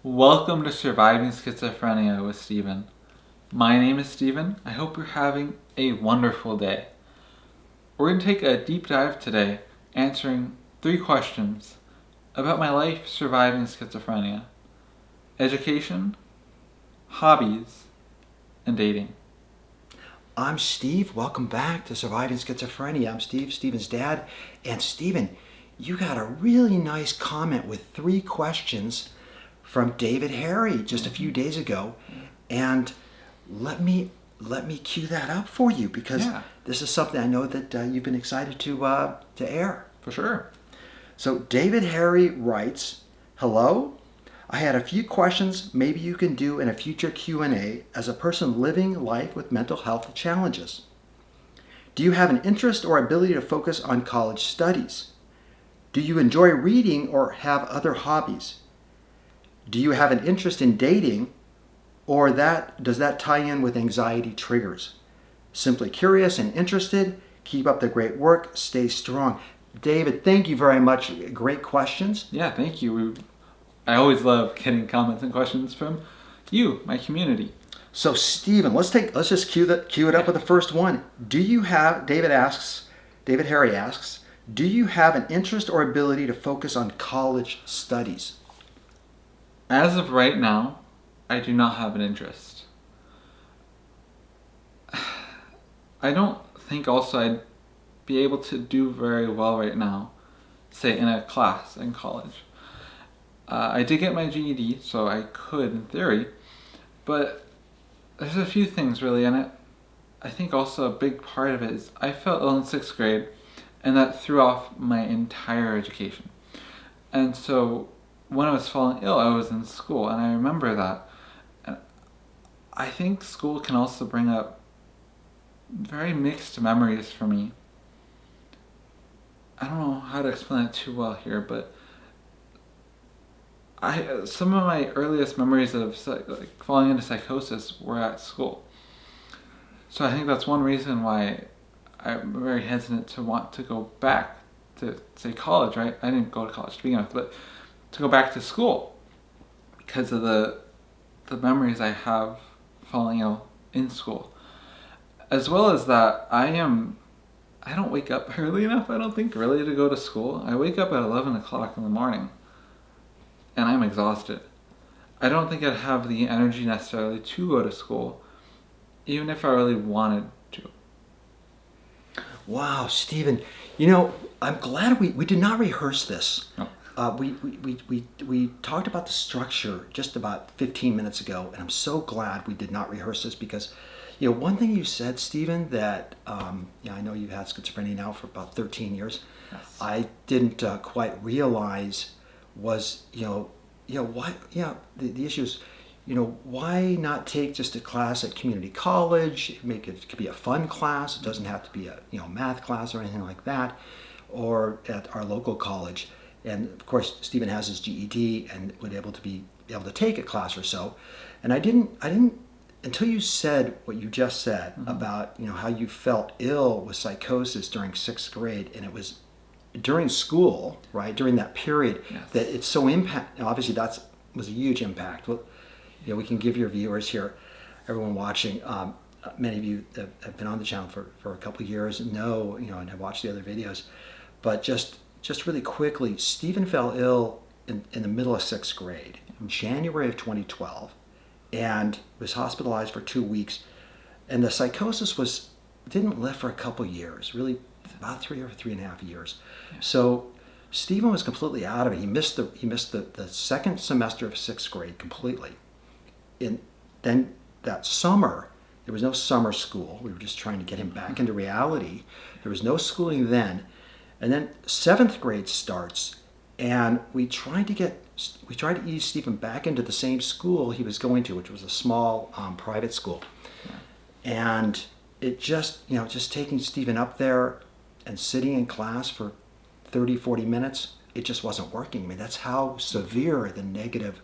Welcome to Surviving Schizophrenia with Steven. My name is Steven. I hope you're having a wonderful day. We're going to take a deep dive today answering 3 questions about my life surviving schizophrenia: education, hobbies, and dating. I'm Steve. Welcome back to Surviving Schizophrenia. I'm Steve, Steven's dad. And Steven, you got a really nice comment with 3 questions from David Harry just a few days ago. And let me cue that up for you because this is something I know that you've been excited to air. For sure. So David Harry writes, "Hello. I had a few questions maybe you can do in a future Q&A as a person living life with mental health challenges. Do you have an interest or ability to focus on college studies? Do you enjoy reading or have other hobbies? Do you have an interest in dating, or does that tie in with anxiety triggers? Simply curious and interested. Keep up the great work. Stay strong." David, thank you very much. Great questions. Yeah, thank you. I always love getting comments and questions from you, my community. So Stephen, let's just cue it up with the first one. David Harry asks, do you have an interest or ability to focus on college studies? As of right now, I do not have an interest. I don't think also I'd be able to do very well right now, say in a class in college. I did get my GED, so I could in theory, but there's a few things really in it. I think also a big part of it is I felt ill in 6th grade, and that threw off my entire education. And so when I was falling ill, I was in school, and I remember that. And I think school can also bring up very mixed memories for me. I don't know how to explain it too well here, but some of my earliest memories of falling into psychosis were at school. So I think that's one reason why I'm very hesitant to want to go back to, say, college, right? I didn't go to college to begin with, but to go back to school because of the memories I have falling ill in school. As well as that, I don't wake up early enough, I don't think, really, to go to school. I wake up at 11 o'clock in the morning, and I'm exhausted. I don't think I'd have the energy necessarily to go to school, even if I really wanted to. Wow, Stephen, I'm glad we did not rehearse this. No. We talked about the structure just about 15 minutes ago, and I'm so glad we did not rehearse this because, one thing you said, Stephen, that I know you've had schizophrenia now for about 13 years. Yes. I didn't quite realize was, why, the issue is, why not take just a class at community college? It could be a fun class. It doesn't have to be a math class or anything like that, or at our local college. And of course, Stephen has his GED and would be able to take a class or so. And I didn't until you said what you just said about how you felt ill with psychosis during 6th grade, and it was during school, right, during that period, that it's so obviously that was a huge impact. Well, we can give your viewers here, everyone watching, many of you that have been on the channel for a couple of years know, and have watched the other videos, but just really quickly, Stephen fell ill in the middle of 6th grade in January of 2012 and was hospitalized for 2 weeks. And the psychosis didn't lift for a couple of years, really about 3 or 3.5 years. Yeah. So Stephen was completely out of it. He missed the second semester of 6th grade completely. And then that summer, there was no summer school. We were just trying to get him back into reality. There was no schooling then. And then 7th grade starts, and we tried to ease Stephen back into the same school he was going to, which was a small private school. Yeah. And it just taking Stephen up there and sitting in class for 30, 40 minutes, it just wasn't working. I mean, that's how severe the negative,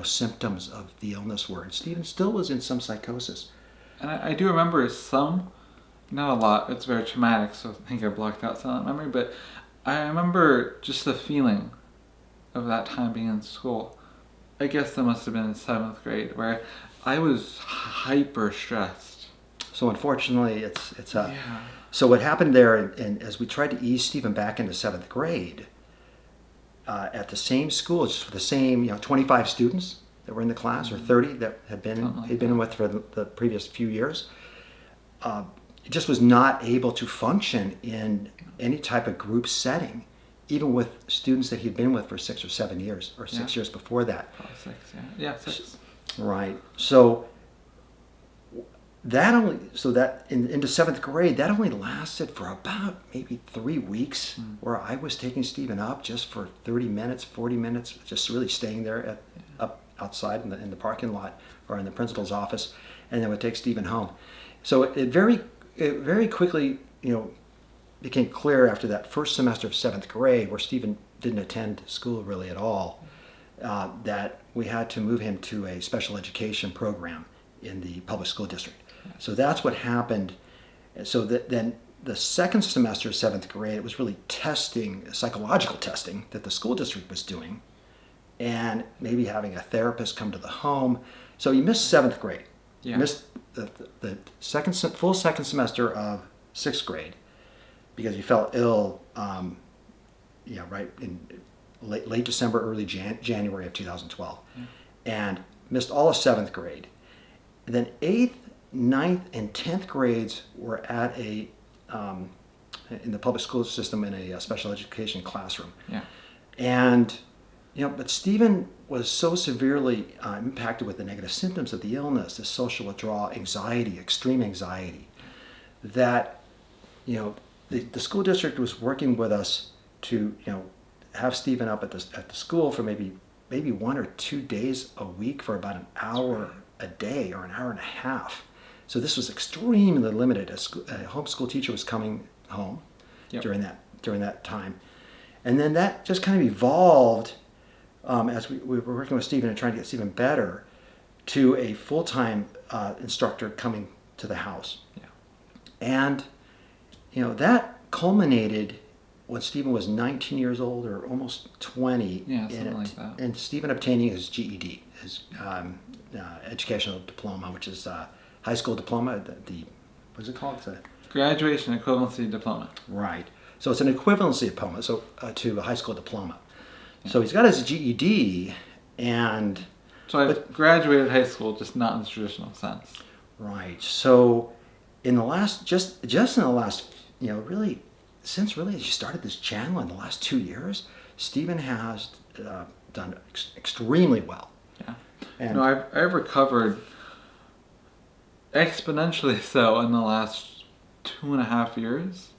symptoms of the illness were. And Stephen still was in some psychosis. And I do remember some, not a lot, it's very traumatic, so I think I blocked out some of that memory, but I remember just the feeling of that time being in school. I guess that must have been in 7th grade, where I was hyper stressed. So unfortunately, it's Yeah. So what happened there, and as we tried to ease Stephen back into 7th grade, at the same school, just with the same 25 students that were in the class, or 30 that had been with for the previous few years, it just was not able to function in any type of group setting, even with students that he'd been with for 6 or 7 years, or 6 years before that. 6, yeah. 6. Right. So that into 7th grade, that only lasted for about maybe 3 weeks, where I was taking Stephen up just for 30 minutes, 40 minutes, just really staying there up outside in the parking lot or in the principal's office, and then would take Stephen home. So it very quickly, became clear after that first semester of 7th grade, where Stephen didn't attend school really at all, that we had to move him to a special education program in the public school district. So that's what happened. So then the second semester of 7th grade, it was really psychological testing that the school district was doing, and maybe having a therapist come to the home. So he missed 7th grade. Yeah. Missed the full second semester of 6th grade because he fell ill, right in late December, early January of 2012, and missed all of 7th grade. And then 8th, 9th, and 10th grades were at in the public school system in a special education classroom. Yeah. And, but Stephen was so severely impacted with the negative symptoms of the illness, the social withdrawal, anxiety, extreme anxiety, that, the school district was working with us to, have Stephen up at the school for maybe 1 or 2 days a week for about an hour a day or an hour and a half. So this was extremely limited. A homeschool teacher was coming home during that time. And then that just kind of evolved as we were working with Stephen and trying to get Stephen better, to a full-time instructor coming to the house. Yeah. And, that culminated when Stephen was 19 years old, or almost 20. Yeah, something like that. And Stephen obtaining his GED, his educational diploma, which is high school diploma. What is it called? It's a Graduation equivalency diploma. Right. So it's an equivalency diploma, to a high school diploma. Yeah. So he's got his GED, and so I graduated high school, just not in the traditional sense. Right. So in the last, just in the last, really, since really as you started this channel in the last 2 years, Stephen has done extremely well. Yeah. And I've recovered exponentially so in the last 2.5 years,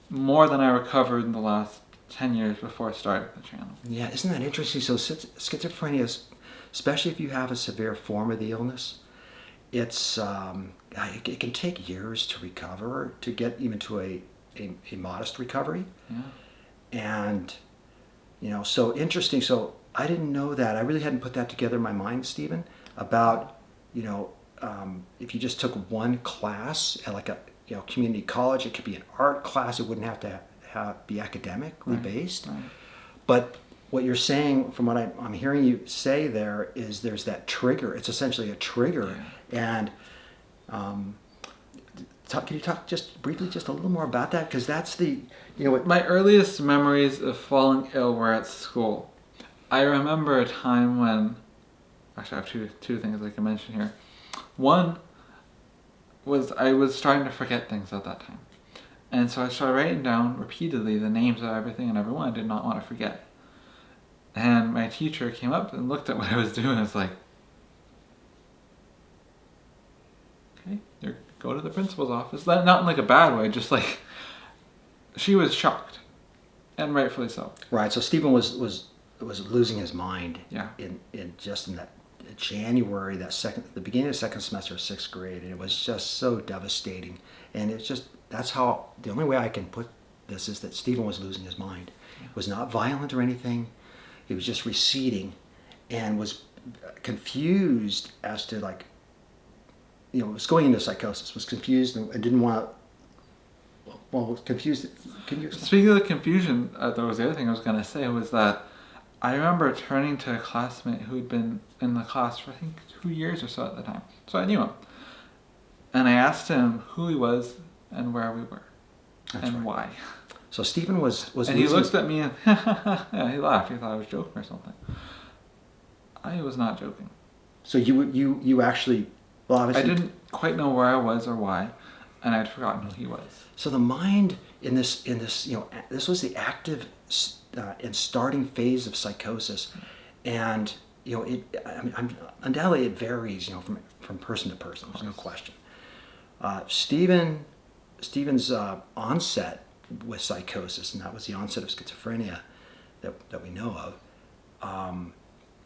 more than I recovered in the last 10 years before I started the channel. Yeah, isn't that interesting? So schizophrenia, especially if you have a severe form of the illness, it can take years to recover, to get even to a modest recovery. Yeah. And, so interesting. So I didn't know that. I really hadn't put that together in my mind, Stephen, about, if you just took one class at like a community college, it could be an art class. It wouldn't have to be academically based. Right. But what you're saying, from what I'm hearing you say there, is there's that trigger. It's essentially a trigger. Yeah. And can you talk just briefly, just a little more about that? Because that's my earliest memories of falling ill were at school. I remember a time when, actually I have two things I can mention here. One was I was starting to forget things at that time. And so I started writing down repeatedly the names of everything and everyone I did not want to forget. And my teacher came up and looked at what I was doing and was like, okay, go to the principal's office. Not in like a bad way, just like, she was shocked. And rightfully so. Right, so Stephen was losing his mind. Yeah. in that January, the beginning of the second semester of 6th grade, and it was just so devastating. And it's just, that's how, the only way I can put this is that Stephen was losing his mind. Yeah. It was not violent or anything. It was just receding, and was confused as to, like, was going into psychosis, was confused and didn't want to, was confused. Can you explain? Speaking of the confusion, that was the other thing I was going to say, was that I remember turning to a classmate who'd been in the class for I think 2 years or so at the time. So I knew him. And I asked him who he was and where we were. That's and right. why. So Stephen was and he looked at me and yeah, he laughed. He thought I was joking or something. I was not joking. So you actually, well, obviously I didn't quite know where I was or why, and I'd forgotten who he was. So the mind in this, this was the active and starting phase of psychosis, and undoubtedly it varies, from person to person. There's no question. Stephen's onset with psychosis, and that was the onset of schizophrenia that we know of.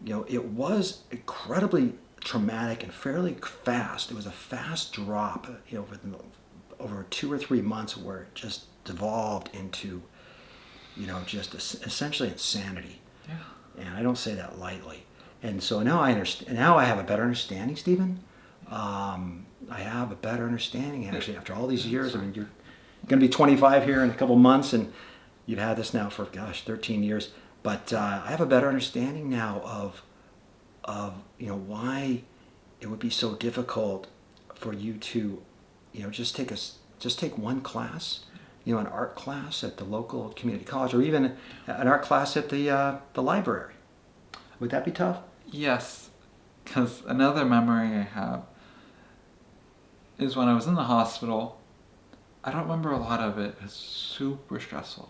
It was incredibly traumatic and fairly fast. It was a fast drop, over 2 or 3 months, where it just devolved into, just essentially insanity. Yeah. And I don't say that lightly. And so now I understand. Now I have a better understanding, Stephen. I have a better understanding, actually, after all these years. I mean, you're going to be 25 here in a couple months, and you've had this now for 13 years. But I have a better understanding now of why it would be so difficult for you to just take one class, an art class at the local community college, or even an art class at the library. Would that be tough? Yes, because another memory I have is when I was in the hospital. I don't remember a lot of it. It was super stressful.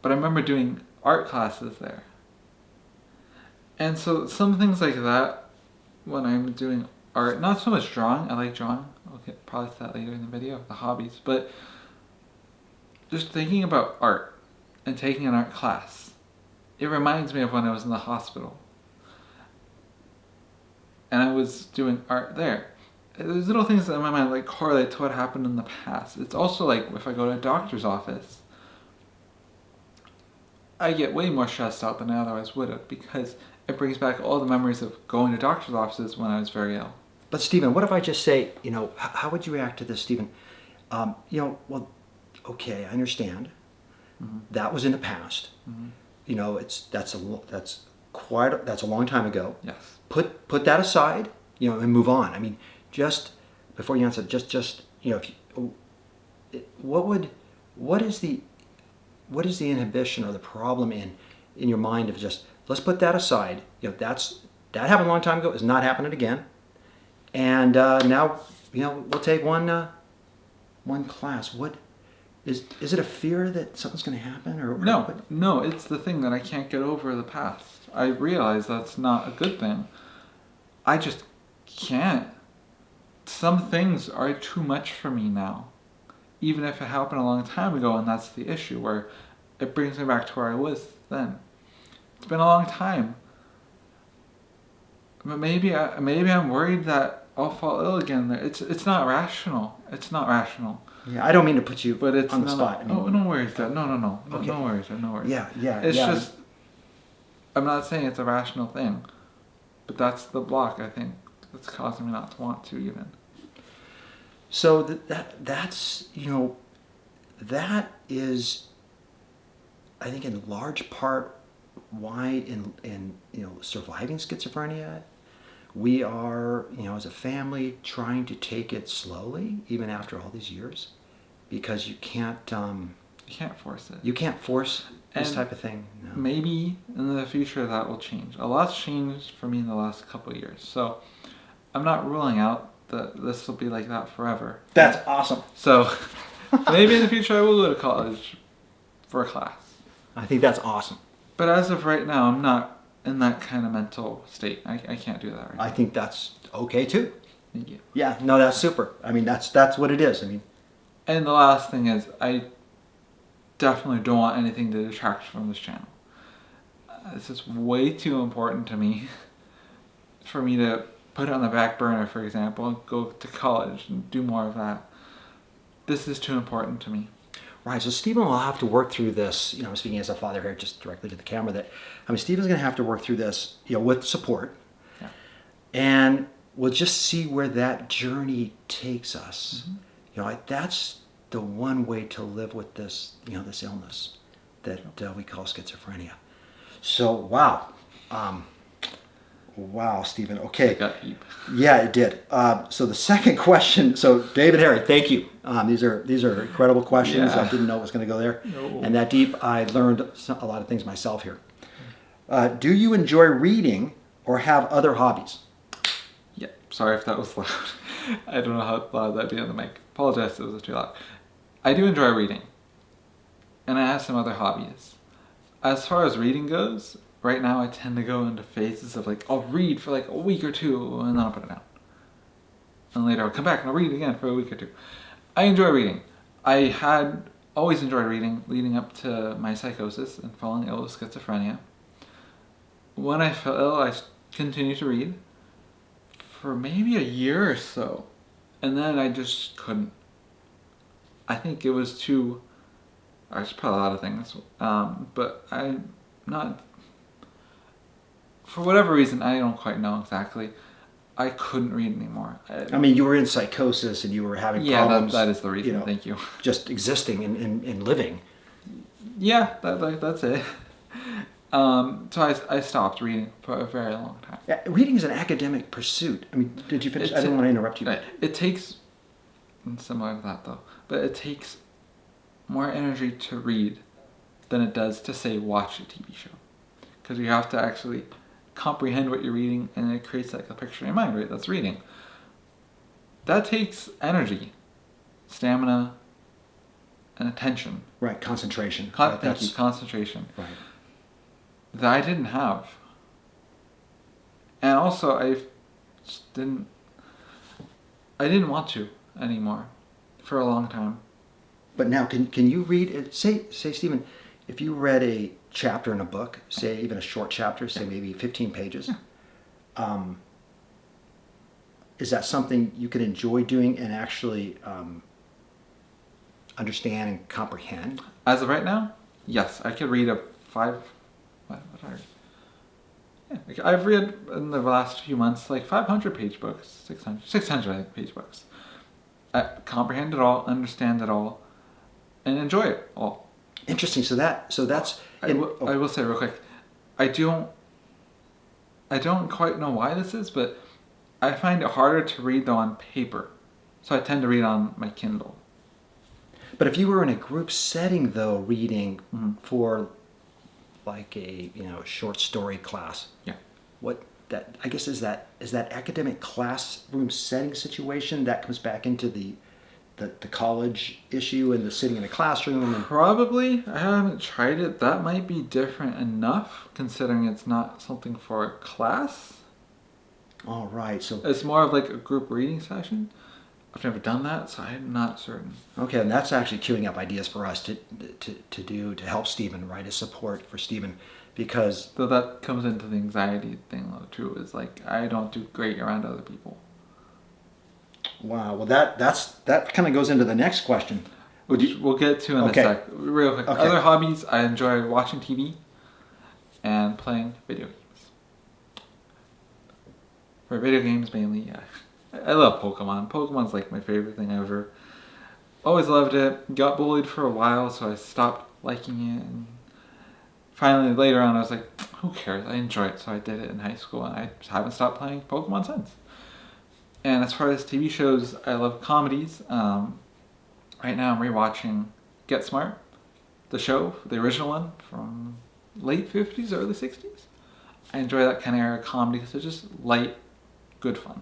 But I remember doing art classes there. And so some things like that, when I'm doing art, not so much drawing, I like drawing, I'll get probably to that later in the video, the hobbies, but just thinking about art and taking an art class, it reminds me of when I was in the hospital. And I was doing art there. There's little things that in my mind like correlate to what happened in the past. It's also like if I go to a doctor's office, I get way more stressed out than I otherwise would have, because it brings back all the memories of going to doctor's offices when I was very ill. But Stephen, what if I just say, how would you react to this, Stephen? Well, okay, I understand. Mm-hmm. That was in the past. Mm-hmm. That's a long time ago. Yes. Put that aside, and move on. I mean, just before you answer, what is the inhibition or the problem in your mind of just, let's put that aside. That happened a long time ago. It's not happening again. And now, we'll take one class. What is it? A fear that something's going to happen, or no? It's the thing that I can't get over the past. I realize that's not a good thing. I just can't. Some things are too much for me now, even if it happened a long time ago, and that's the issue, where it brings me back to where I was then. It's been a long time. But maybe I'm worried that I'll fall ill again. It's not rational. It's not rational. Yeah, I don't mean to put you on the spot. No worries, Dad. No. Okay. No worries, Dad. No worries. Yeah. It's just, I'm not saying it's a rational thing, but that's the block, I think, that's causing me not to want to even. So that's that is, I think, in large part why in surviving schizophrenia, we are, as a family, trying to take it slowly, even after all these years, because you can't force it. You can't force this type of thing. No. Maybe in the future that will change. A lot's changed for me in the last couple of years, so I'm not ruling out that this will be like that forever. That's awesome. So maybe in the future I will go to college for a class. I think that's awesome. But as of right now, I'm not in that kind of mental state. I can't do that right now. I think that's okay too. Thank you. Yeah, no, that's super. I mean, that's what it is. I mean, and the last thing is, I definitely don't want anything to detract from this channel. This is way too important to me for me to put it on the back burner, for example, and go to college and do more of that. This is too important to me. Right, so Stephen will have to work through this, I'm speaking as a father here, just directly to the camera, Stephen's going to have to work through this, with support. Yeah. And we'll just see where that journey takes us. Mm-hmm. That's the one way to live with this, this illness that we call schizophrenia. So, wow. Wow, Stephen. Okay. It got deep. Yeah, it did. So the second question. So David Harry, thank you. These are incredible questions. Yeah. I didn't know it was going to go there, No. and that deep. I learned a lot of things myself here. Do you enjoy reading or have other hobbies? Yeah, sorry if that was loud. I don't know how loud that'd be on the mic. Apologize if it was too loud. I do enjoy reading, and I have some other hobbies. As far as reading goes, right now I tend to go into phases of like, I'll read for like a week or two, and then I'll put it down. And later I'll come back and I'll read again for a week or two. I enjoy reading. I had always enjoyed reading leading up to my psychosis and falling ill with schizophrenia. When I fell ill, I continued to read for maybe a year or so, and then I just couldn't. I think it was too. There's probably a lot of things, but I'm not. For whatever reason, I don't quite know exactly. I couldn't read anymore. I mean, you were in psychosis and you were having problems. Yeah, that is the reason. Thank you. Just existing and living. Yeah, that's it. So I stopped reading for a very long time. Yeah, reading is an academic pursuit. I mean, did you finish? I didn't want to interrupt you. It takes, similar to that though, but it takes more energy to read than it does to, say, watch a TV show. Because you have to actually comprehend what you're reading, and it creates like a picture in your mind, right? That's reading. That takes energy, stamina, and attention. Right, concentration. Thank you, concentration. Right. That I didn't have. And also, I didn't want to anymore for a long time. But now, can you read? Say, Stephen, if you read a chapter in a book, say even a short chapter, say maybe 15 pages, is that something you could enjoy doing and actually understand and comprehend? As of right now, yes, I could read a I've read in the last few months like 500-page books, 600 page books. I comprehend it all, understand it all, and enjoy it all. Interesting. So that's. I will say real quick, I don't quite know why this is, but I find it harder to read though on paper, so I tend to read on my Kindle. But if you were in a group setting though, reading for like a short story class, I guess is that academic classroom setting situation that comes back into the college issue and the sitting in a classroom? Probably. I haven't tried it. That might be different enough, considering it's not something for a class. All right. So it's more of like a group reading session. I've never done that, so I'm not certain. Okay, and that's actually queuing up ideas for us to do to help Stephen, right? As support for Stephen, because so that comes into the anxiety thing though too. Is like I don't do great around other people. Wow. Well, that kind of goes into the next question. Which we'll get to in a sec. Real quick. Okay. Other hobbies, I enjoy watching TV and playing video games. For video games mainly, yeah. I love Pokemon. Pokemon's like my favorite thing ever. Always loved it. Got bullied for a while, so I stopped liking it. And finally, later on, I was like, who cares? I enjoy it. So I did it in high school, and I haven't stopped playing Pokemon since. And as far as TV shows, I love comedies. Right now I'm rewatching Get Smart, the show, the original one from late 50s, early 60s. I enjoy that kind of era of comedy because it's just light, good fun.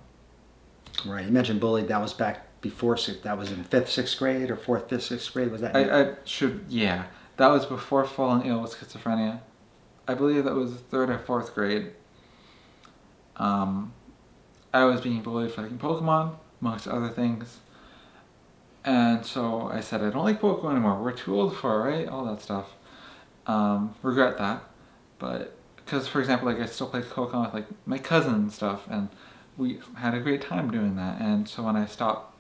Right. You mentioned bullied. That was back before, that was in 5th, 6th grade or 4th, 5th, 6th grade? Was that? That was before falling ill with schizophrenia. I believe that was 3rd or 4th grade. I was being bullied for liking Pokemon, amongst other things. And so I said, I don't like Pokemon anymore. We're too old for it, right? All that stuff. Regret that. But, because for example, like I still play Pokemon with like my cousin and stuff, and we had a great time doing that. And so when I stopped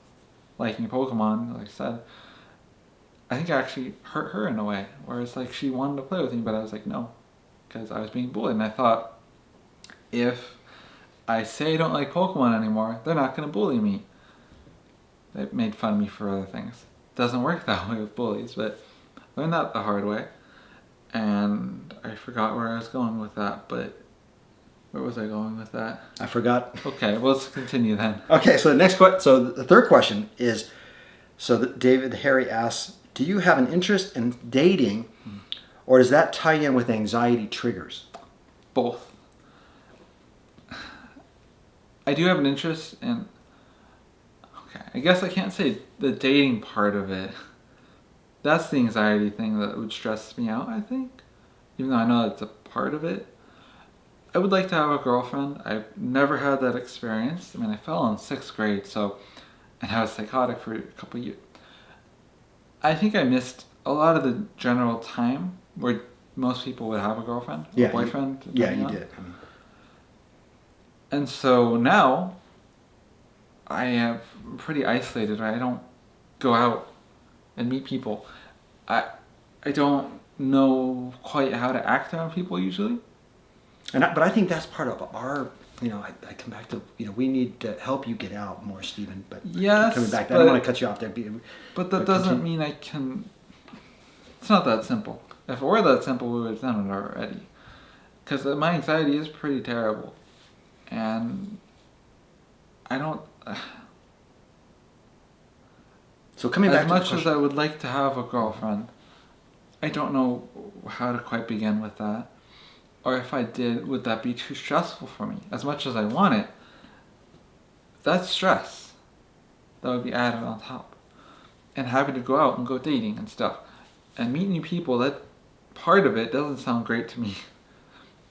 liking Pokemon, like I said, I think I actually hurt her in a way. Where it's like she wanted to play with me, but I was like, no. Because I was being bullied. And I thought, if I say I don't like Pokemon anymore, they're not going to bully me. They made fun of me for other things. Doesn't work that way with bullies, but I learned that the hard way. And I forgot where I was going with that, but where was I going with that? I forgot. Okay, well, let's continue then. Okay, so the third question is, David Harry asks, do you have an interest in dating, or does that tie in with anxiety triggers? Both. I do have an interest in, okay, I guess I can't say the dating part of it. That's the anxiety thing that would stress me out, I think. Even though I know it's a part of it. I would like to have a girlfriend. I've never had that experience. I mean, I fell in 6th grade, and I was psychotic for a couple years. I think I missed a lot of the general time where most people would have a girlfriend or a boyfriend. You did. And so now, I am pretty isolated. I don't go out and meet people. I don't know quite how to act around people usually. But I think that's part of our, I come back to, we need to help you get out more, Stephen. But yes, coming back, I don't want to cut you off there. But that doesn't mean I can. It's not that simple. If it were that simple, we would have done it already. Because my anxiety is pretty terrible, and I don't. So coming back as much as I would like to have a girlfriend, I don't know how to quite begin with that. Or if I did, would that be too stressful for me? As much as I want it, that's stress that would be added on top. And having to go out and go dating and stuff. And meet new people, that part of it doesn't sound great to me.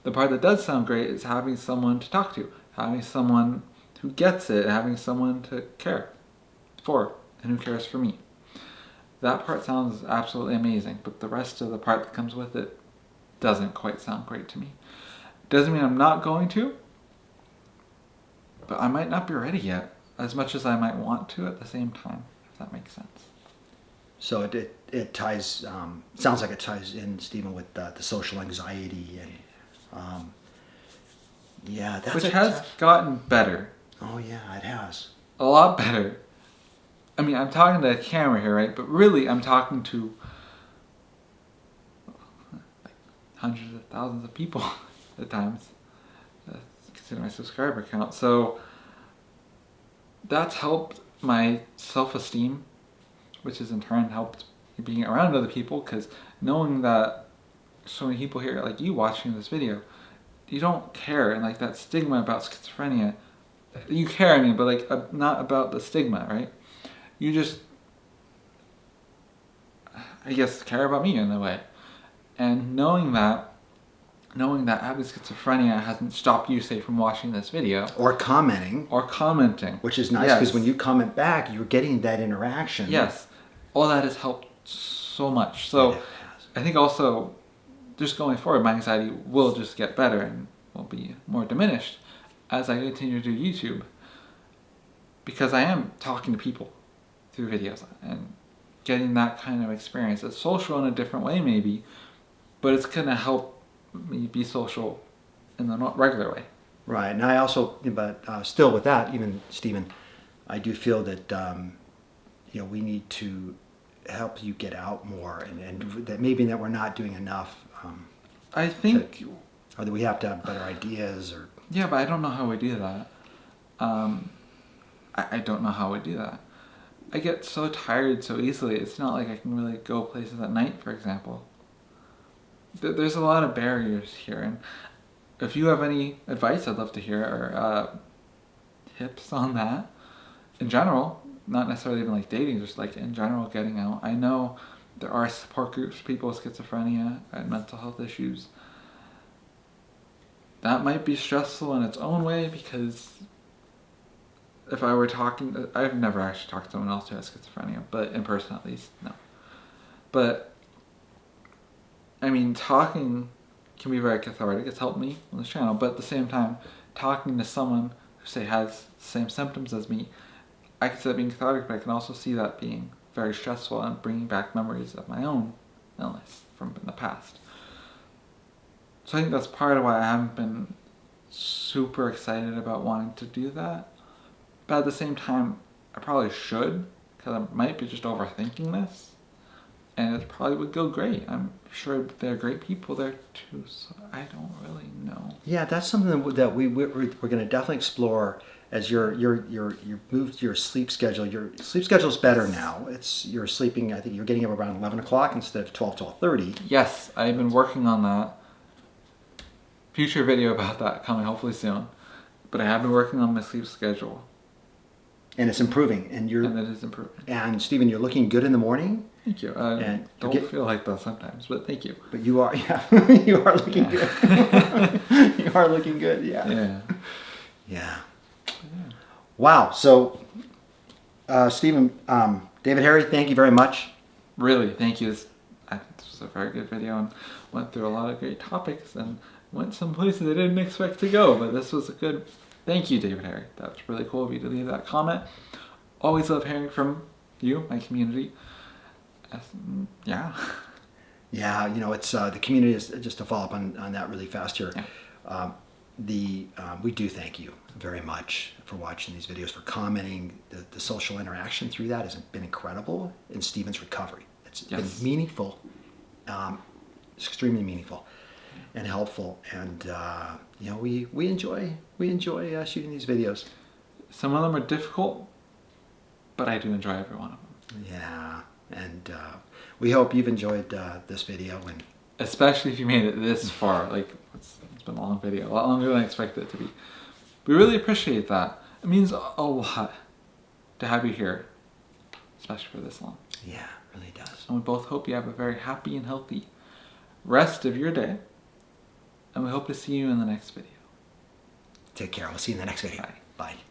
The part that does sound great is having someone to talk to. Having someone who gets it. Having someone to care for. And who cares for me. That part sounds absolutely amazing. But the rest of the part that comes with it doesn't quite sound great to me. Doesn't mean I'm not going to, but I might not be ready yet, as much as I might want to at the same time, if that makes sense. So it ties, sounds like it ties in, Stephen, with the social anxiety and, that's which has gotten better. Oh yeah, it has. A lot better. I mean, I'm talking to a camera here, right? But really, I'm talking to hundreds of thousands of people at times, consider my subscriber count. So that's helped my self-esteem, which has in turn helped being around other people, because knowing that so many people here, like you watching this video, you don't care, and like that stigma about schizophrenia, you care, I mean, but like not about the stigma, right? You just, I guess, care about me in a way. And knowing that having schizophrenia hasn't stopped you, say, from watching this video. Or commenting. Which is nice, because when you comment back, you're getting that interaction. Yes. All that has helped so much. So I think also, just going forward, my anxiety will just get better and will be more diminished as I continue to do YouTube. Because I am talking to people through videos and getting that kind of experience. It's social in a different way maybe, but it's going to help me be social in the regular way. Right, and I also, but still with that, even Stephen, I do feel that we need to help you get out more, and that maybe that we're not doing enough. I think, or that we have to have better ideas, or yeah, but I don't know how we do that. I don't know how we do that. I get so tired so easily. It's not like I can really go places at night, for example. There's a lot of barriers here, and if you have any advice, I'd love to hear, or tips on that. In general, not necessarily even like dating, just like in general getting out. I know there are support groups for people with schizophrenia and mental health issues. That might be stressful in its own way, because if I were talking, I've never actually talked to someone else who has schizophrenia, but in person at least, no. But, I mean, talking can be very cathartic. It's helped me on this channel, but at the same time, talking to someone who, say, has the same symptoms as me, I can see that being cathartic, but I can also see that being very stressful and bringing back memories of my own illness from the past. So I think that's part of why I haven't been super excited about wanting to do that. But at the same time, I probably should, because I might be just overthinking this. and it probably would go great. I'm sure there are great people there too, so I don't really know. Yeah, that's something that we're going to definitely explore as you're moved your sleep schedule. Your sleep schedule is better now. You're sleeping. I think you're getting up around 11 o'clock instead of 12:30. Yes, I've been working on that. Future video about that coming hopefully soon. But I have been working on my sleep schedule. And it's improving, and it is improving. And Stephen, you're looking good in the morning. Thank you. I don't feel like that sometimes, but thank you. But you are, yeah, you are looking good. You are looking good, yeah. Yeah. Wow. So, Stephen, David Harry, thank you very much. Really, thank you. This was a very good video and went through a lot of great topics and went some places I didn't expect to go, but this was a good. Thank you, David Harry. That was really cool of you to leave that comment. Always love hearing from you, my community. Yeah. Yeah, it's the community is, just to follow up on that really fast here. Yeah. We do thank you very much for watching these videos, for commenting. The social interaction through that has been incredible in Stephen's recovery. It's been meaningful, extremely meaningful and helpful, and we enjoy shooting these videos. Some of them are difficult, but I do enjoy every one of them. Yeah, and we hope you've enjoyed this video, and especially if you made it this far. Like it's been a long video, a lot longer than I expected it to be. We really appreciate that. It means a lot to have you here, especially for this long. Yeah, it really does. And we both hope you have a very happy and healthy rest of your day. And we hope to see you in the next video. Take care. We'll see you in the next video. Bye. Bye.